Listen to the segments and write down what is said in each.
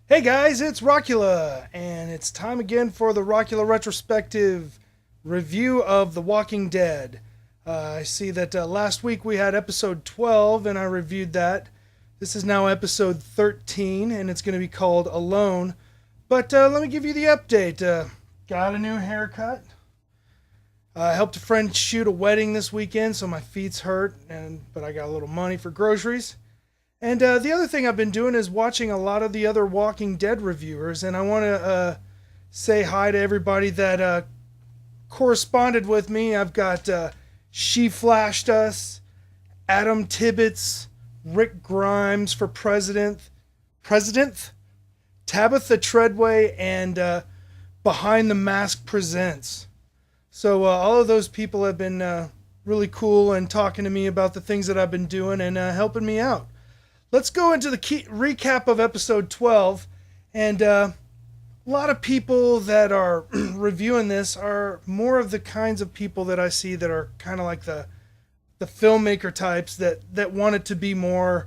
Hey guys, it's Rockula, and it's time again for the Rockula retrospective review of The Walking Dead. I see that last week we had episode 12, and I reviewed that. This is now episode 13, and it's going to be called Alone. But let me give you the update. Got a new haircut. I helped a friend shoot a wedding this weekend, so my feet's hurt, but I got a little money for groceries. And the other thing I've been doing is watching a lot of the other Walking Dead reviewers, and I want to say hi to everybody that corresponded with me. I've got She Flashed Us, Adam Tibbetts, Rick Grimes for President, Tabitha Treadway, and Behind the Mask Presents. So all of those people have been really cool and talking to me about the things that I've been doing and helping me out. Let's go into the key recap of episode 12. And a lot of people that are reviewing this are more of the kinds of people that I see that are kind of like the filmmaker types that want it to be more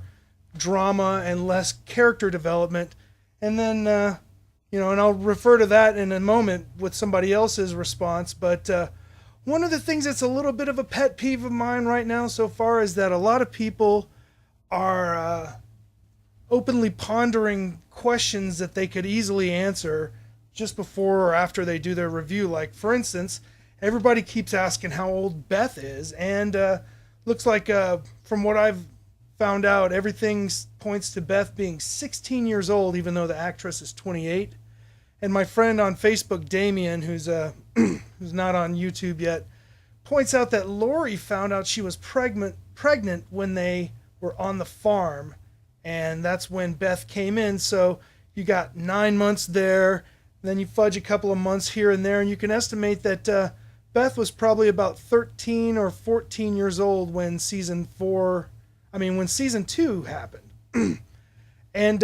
drama and less character development. And then, and I'll refer to that in a moment with somebody else's response. But one of the things that's a little bit of a pet peeve of mine right now so far is that a lot of people are openly pondering questions that they could easily answer just before or after they do their review. Like, for instance, everybody keeps asking how old Beth is, and looks like, from what I've found out, everything points to Beth being 16 years old, even though the actress is 28. And my friend on Facebook, Damien, who's who's not on YouTube yet, points out that Lori found out she was pregnant when they were on the farm, and that's when Beth came in. So you got 9 months there, then you fudge a couple of months here and there, and you can estimate that Beth was probably about 13 or 14 years old when season 2 happened. And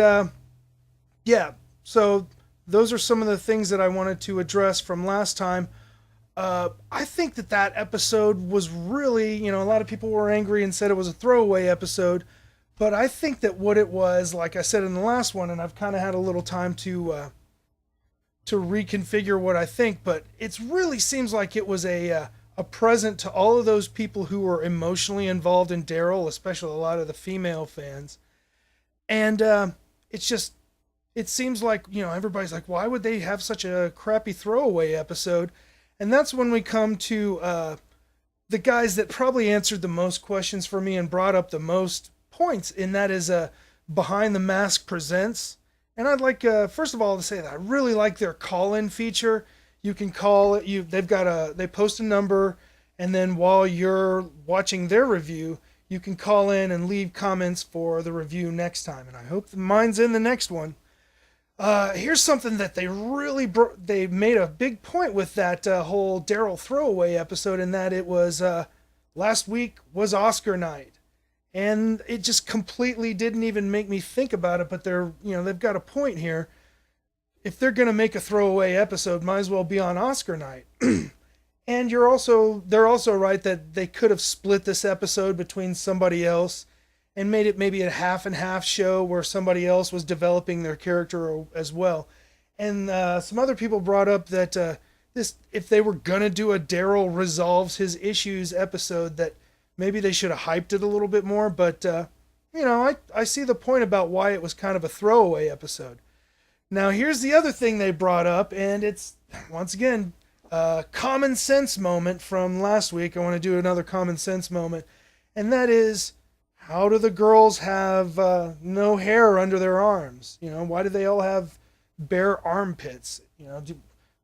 so those are some of the things that I wanted to address from last time. I think that episode was really, a lot of people were angry and said it was a throwaway episode, but I think that what it was, like I said in the last one, and I've kind of had a little time to reconfigure what I think, but it really seems like it was a present to all of those people who were emotionally involved in Daryl, especially a lot of the female fans. And it seems like, everybody's like, why would they have such a crappy throwaway episode? And that's when we come to the guys that probably answered the most questions for me and brought up the most points, and that is Behind the Mask Presents. And I'd like, first of all, to say that I really like their call-in feature. You can call it, they post a number, and then while you're watching their review, you can call in and leave comments for the review next time. And I hope mine's in the next one. Here's something that they really they made a big point with that whole Daryl throwaway episode, and that it was last week was Oscar night, and it just completely didn't even make me think about it. But they've got a point here. If they're gonna make a throwaway episode, might as well be on Oscar night. And they're also right that they could have split this episode between somebody else and made it maybe a half and half show where somebody else was developing their character as well. And some other people brought up that if they were gonna do a Daryl resolves his issues episode, that maybe they should have hyped it a little bit more. But I see the point about why it was kind of a throwaway episode. Now here's the other thing they brought up, and it's once again a common sense moment from last week. I want to do another common sense moment, and that is, how do the girls have no hair under their arms? Why do they all have bare armpits?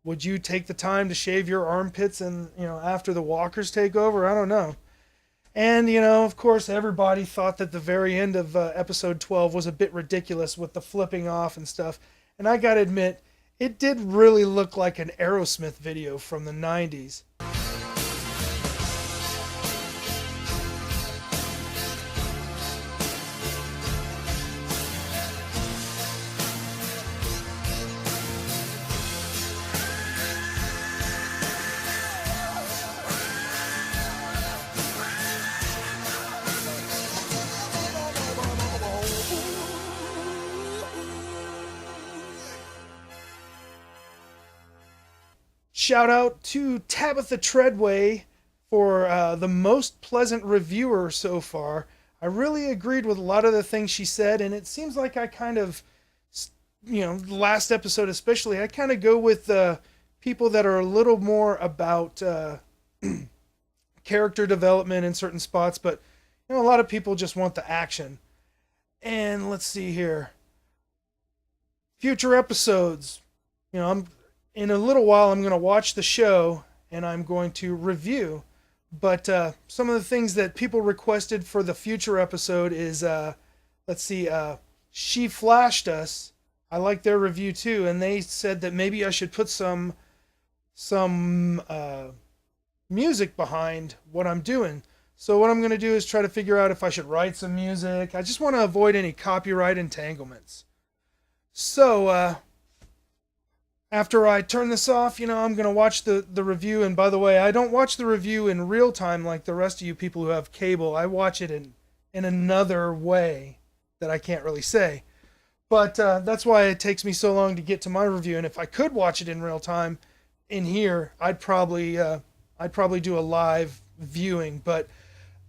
Would you take the time to shave your armpits and, after the walkers take over? I don't know. And, of course, everybody thought that the very end of episode 12 was a bit ridiculous with the flipping off and stuff. And I gotta admit, it did really look like an Aerosmith video from the 90s. shout out to Tabitha Treadway for the most pleasant reviewer so far. I really agreed with a lot of the things she said, and it seems like I kind of, the last episode especially, I kind of go with people that are a little more about character development in certain spots, but a lot of people just want the action. And let's see here. Future episodes. I'm in a little while I'm going to watch the show and I'm going to review. But some of the things that people requested for the future episode is, let's see, She Flashed Us. I like their review too, and they said that maybe I should put some music behind what I'm doing. So what I'm going to do is try to figure out if I should write some music. I just want to avoid any copyright entanglements. So, after I turn this off, I'm going to watch the review. And by the way, I don't watch the review in real time like the rest of you people who have cable. I watch it in another way that I can't really say. But that's why it takes me so long to get to my review. And if I could watch it in real time in here, I'd probably do a live viewing. But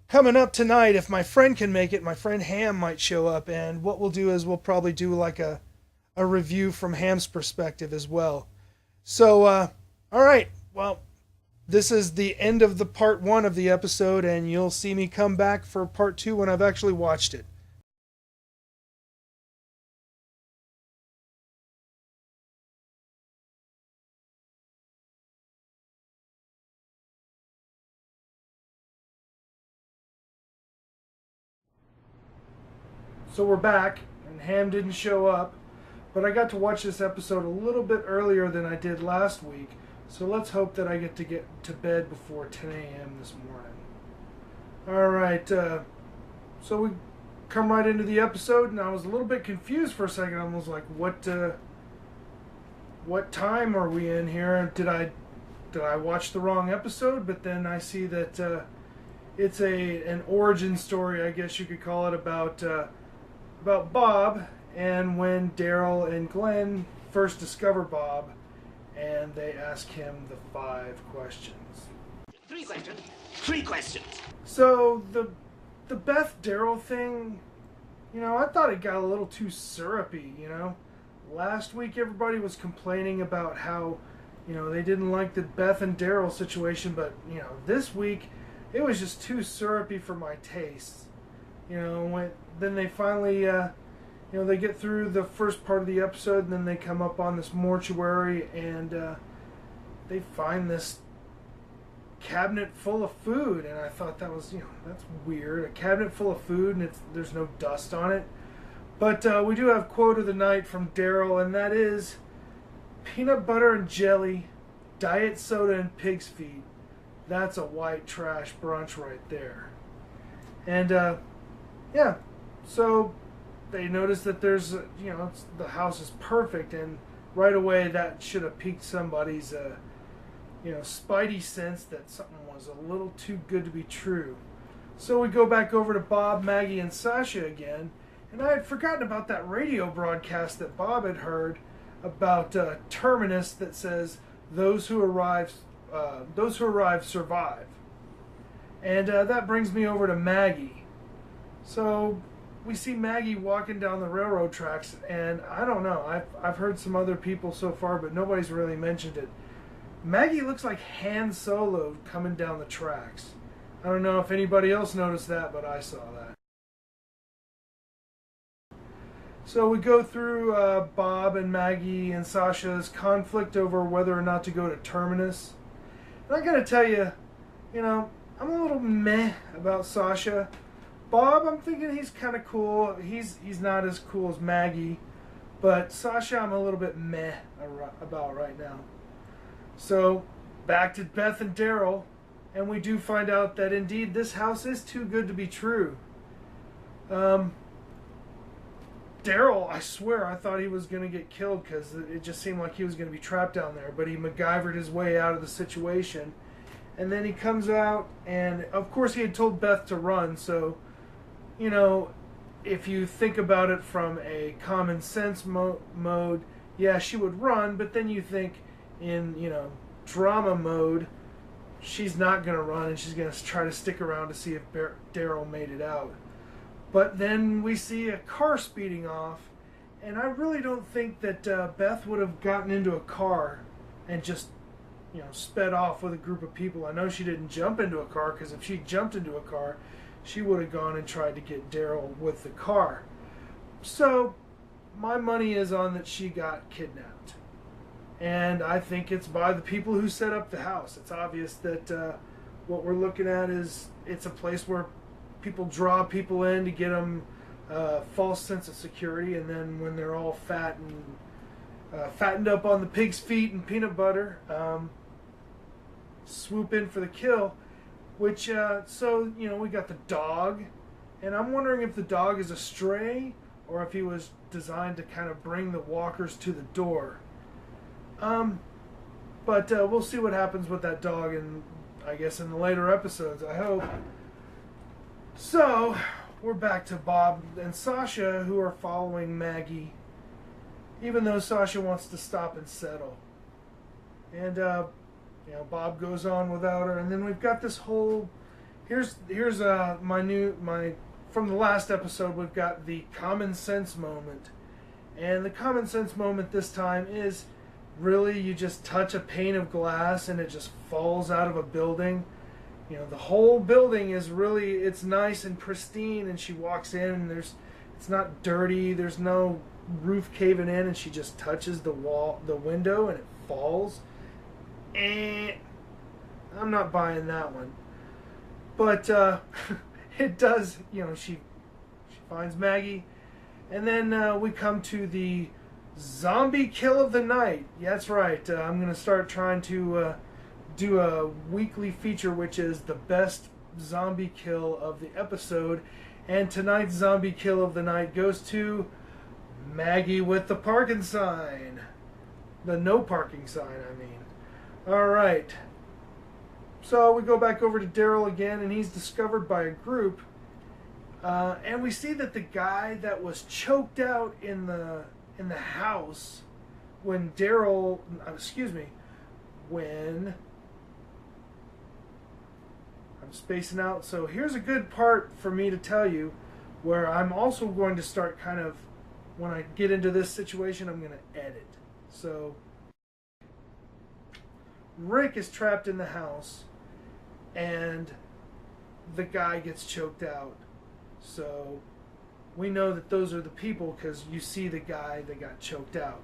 coming up tonight, if my friend can make it, my friend Ham might show up. And what we'll do is we'll probably do like a review from Ham's perspective as well. So, all right. Well, this is the end of the part 1 of the episode, and you'll see me come back for part 2 when I've actually watched it. So we're back, and Ham didn't show up. But I got to watch this episode a little bit earlier than I did last week, so let's hope that I get to bed before 10 a.m. this morning. Alright, so we come right into the episode, and I was a little bit confused for a second. I was like, what time are we in here? Did I watch the wrong episode? But then I see that it's an origin story, I guess you could call it, about Bob, and when Daryl and Glenn first discover Bob, and they ask him the 5 questions. 3 questions. 3 questions. So the Beth Daryl thing, I thought it got a little too syrupy. Last week everybody was complaining about how, they didn't like the Beth and Daryl situation, but this week it was just too syrupy for my tastes. Then they finally. They get through the first part of the episode, and then they come up on this mortuary, and they find this cabinet full of food. And I thought that was, that's weird. A cabinet full of food, and there's no dust on it. But we do have quote of the night from Daryl, and that is, peanut butter and jelly, diet soda and pig's feet. That's a white trash brunch right there. And, yeah, so they notice that there's, the house is perfect, and right away that should have piqued somebody's, spidey sense that something was a little too good to be true. So we go back over to Bob, Maggie, and Sasha again, and I had forgotten about that radio broadcast that Bob had heard about Terminus that says, those who arrive survive. And that brings me over to Maggie. So we see Maggie walking down the railroad tracks, and I don't know, I've heard some other people so far, but nobody's really mentioned it. Maggie looks like Han Solo coming down the tracks. I don't know if anybody else noticed that, but I saw that. So we go through Bob and Maggie and Sasha's conflict over whether or not to go to Terminus. And I gotta tell you, I'm a little meh about Sasha. Bob, I'm thinking he's kind of cool. He's not as cool as Maggie. But Sasha, I'm a little bit meh about right now. So, back to Beth and Daryl. And we do find out that indeed this house is too good to be true. Daryl, I swear, I thought he was going to get killed because it just seemed like he was going to be trapped down there. But he MacGyvered his way out of the situation. And then he comes out, and of course he had told Beth to run, so, if you think about it from a common sense mode, yeah, she would run, but then you think in, drama mode, she's not going to run and she's going to try to stick around to see if Daryl made it out. But then we see a car speeding off, and I really don't think that Beth would have gotten into a car and just, sped off with a group of people. I know she didn't jump into a car, because if she jumped into a car, she would have gone and tried to get Daryl with the car. So my money is on that she got kidnapped. And I think it's by the people who set up the house. It's obvious that what we're looking at is it's a place where people draw people in to get them a false sense of security, and then when they're all fat and fattened up on the pig's feet and peanut butter, swoop in for the kill. Which, so, we got the dog, and I'm wondering if the dog is a stray or if he was designed to kind of bring the walkers to the door. But we'll see what happens with that dog, and I guess in the later episodes, I hope. So, we're back to Bob and Sasha, who are following Maggie, even though Sasha wants to stop and settle. And, Bob goes on without her, and then we've got this whole... Here's my from the last episode, we've got the common sense moment. And the common sense moment this time is really you just touch a pane of glass and it just falls out of a building. The whole building is really, it's nice and pristine, and she walks in and it's not dirty, there's no roof caving in, and she just touches the window and it falls. I'm not buying that one. But it does, she finds Maggie, and then we come to the zombie kill of the night. Yeah, that's right. I'm going to start trying to do a weekly feature, which is the best zombie kill of the episode. And tonight's zombie kill of the night goes to Maggie with the parking sign. The no parking sign, I mean. Alright. So we go back over to Daryl again, and he's discovered by a group. And we see that the guy that was choked out in the house when when I'm spacing out. So here's a good part for me to tell you, where I'm also going to start kind of, when I get into this situation, I'm going to edit. So Rick is trapped in the house, and the guy gets choked out. So we know that those are the people because you see the guy that got choked out.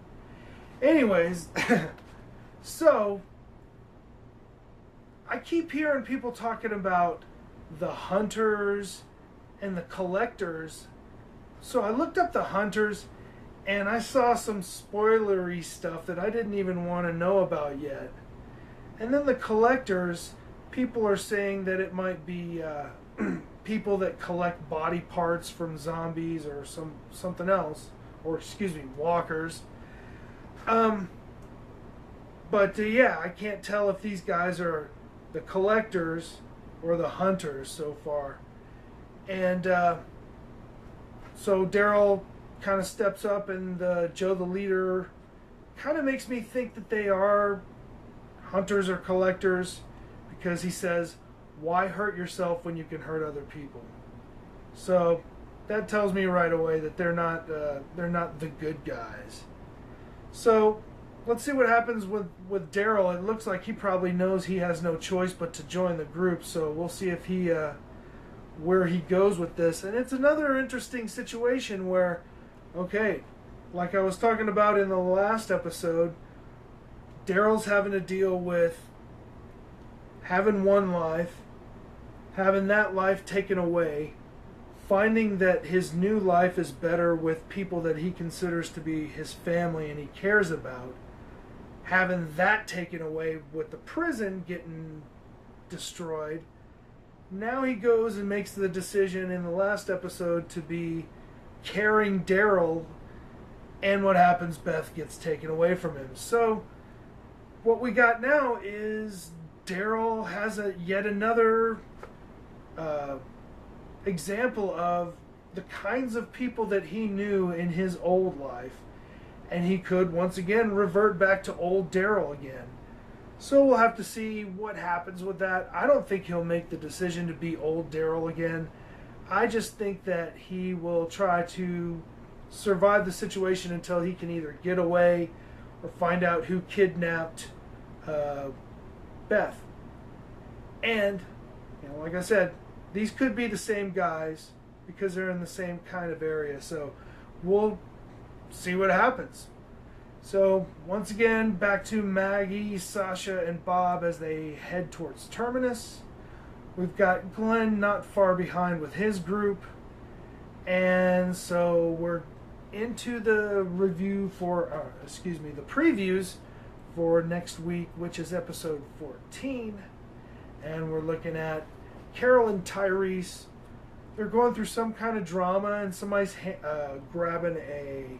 Anyways, so I keep hearing people talking about the hunters and the collectors. So I looked up the hunters, and I saw some spoilery stuff that I didn't even want to know about yet. And then the collectors, people are saying that it might be people that collect body parts from zombies or something else, or walkers. But yeah, I can't tell if these guys are the collectors or the hunters so far. And so Daryl kind of steps up, and Joe the leader kind of makes me think that they are hunters or collectors, because he says, why hurt yourself when you can hurt other people? So that tells me right away that they're not the good guys. So let's see what happens with Daryl. It looks like he probably knows he has no choice but to join the group, so we'll see if he where he goes with this. And it's another interesting situation where, okay, like I was talking about in the last episode, Daryl's having to deal with having one life, having that life taken away, finding that his new life is better with people that he considers to be his family and he cares about, having that taken away with the prison getting destroyed. Now he goes and makes the decision in the last episode to be carrying Daryl, and what happens? Beth gets taken away from him. So what we got now is Daryl has yet another example of the kinds of people that he knew in his old life, and he could once again revert back to old Daryl again. So we'll have to see what happens with that. I don't think he'll make the decision to be old Daryl again. I just think that he will try to survive the situation until he can either get away or find out who kidnapped Beth. And, like I said, these could be the same guys because they're in the same kind of area. So we'll see what happens. So once again, back to Maggie, Sasha, and Bob as they head towards Terminus. We've got Glenn not far behind with his group. And so we're into the review for, the previews for next week, which is episode 14. And we're looking at Carol and Tyrese. They're going through some kind of drama, and somebody's grabbing a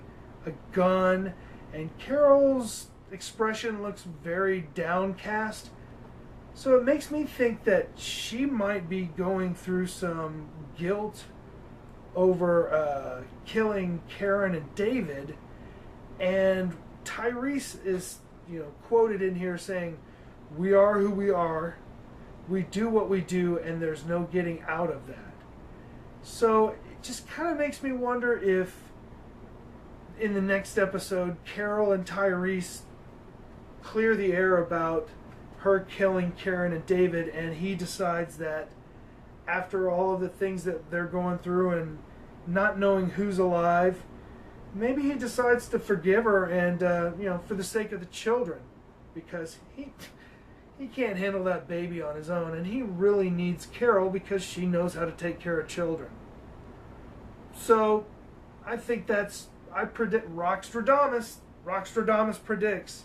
gun. And Carol's expression looks very downcast. So it makes me think that she might be going through some guilt over killing Karen and David. And Tyrese is, quoted in here saying, "We are who we are. We do what we do, and there's no getting out of that." So it just kind of makes me wonder if in the next episode, Carol and Tyrese clear the air about her killing Karen and David, and he decides that after all of the things that they're going through and not knowing who's alive, maybe he decides to forgive her and, for the sake of the children, because he can't handle that baby on his own, and he really needs Carol because she knows how to take care of children. So I think I predict Rockstradamus predicts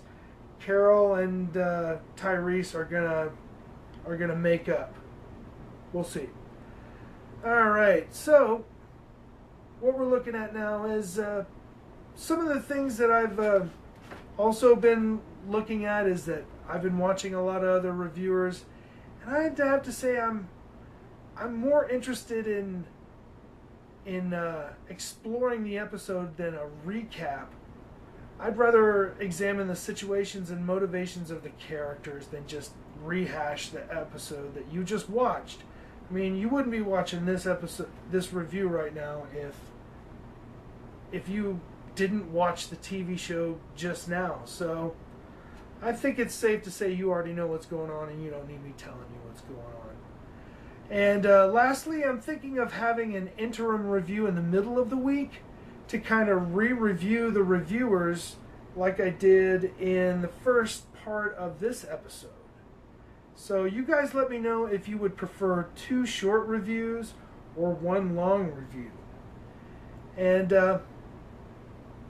Carol and Tyrese are gonna make up. We'll see. All right, so what we're looking at now is some of the things that I've also been looking at is that I've been watching a lot of other reviewers, and I have to say I'm more interested in exploring the episode than a recap. I'd rather examine the situations and motivations of the characters than just rehash the episode that you just watched. I mean, you wouldn't be watching this review right now if you didn't watch the TV show just now. So I think it's safe to say you already know what's going on and you don't need me telling you what's going on. And lastly, I'm thinking of having an interim review in the middle of the week to kind of re-review the reviewers like I did in the first part of this episode. So you guys let me know if you would prefer 2 short reviews or 1 long review. And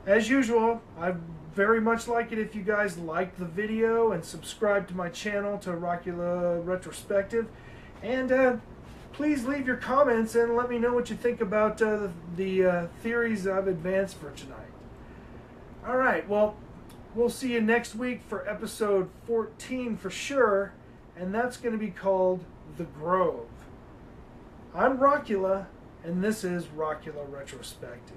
as usual, I very much like it if you guys like the video and subscribe to my channel, to Rockula Retrospective. And please leave your comments and let me know what you think about the theories I've advanced for tonight. All right, well, we'll see you next week for episode 14 for sure, and that's going to be called The Grove. I'm Rockula, and this is Rockula Retrospective.